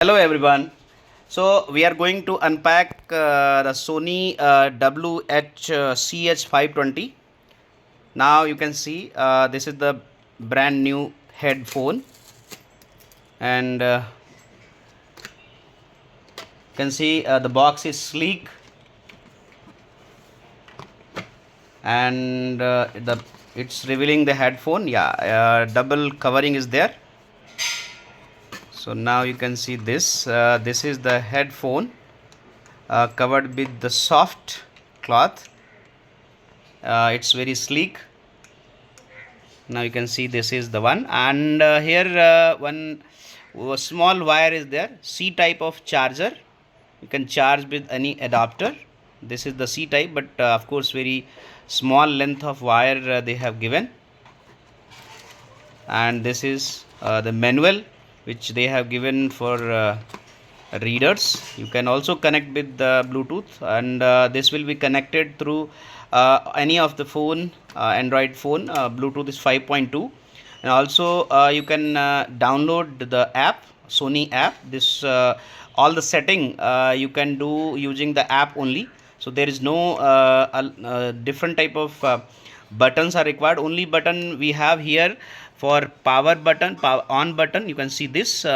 Hello everyone. So we are going to unpack the Sony WH-CH520. Now you can see this is the brand new headphone, and you can see the box is sleek, and the it's revealing the headphone. Yeah, double covering is there. So now you can see this. This is the headphone covered with the soft cloth. It's very sleek. Now you can see this is the one, and here one small wire is there, C type of charger. You can charge with any adapter. This is the C type, but of course very small length of wire they have given. And this is the manual which they have given for readers. You can also connect with the Bluetooth, and this will be connected through any of the phone, Android phone. Bluetooth is 5.2, and also you can download the app, Sony app. This all the setting you can do using the app only. So there is no different type of buttons are required. Only button we have here for power button, power on button. You can see this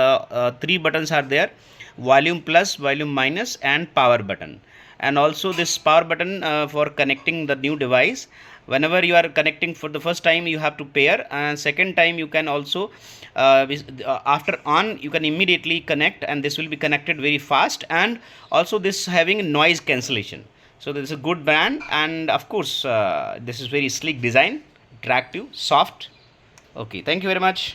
three buttons are there: volume plus, volume minus, and power button. And also this power button for connecting the new device. Whenever you are connecting for the first time, you have to pair, and second time you can also after on you can immediately connect, and this will be connected very fast. And also this having noise cancellation. So this is a good brand, and of course this is very sleek design, attractive, soft. Okay, thank you very much.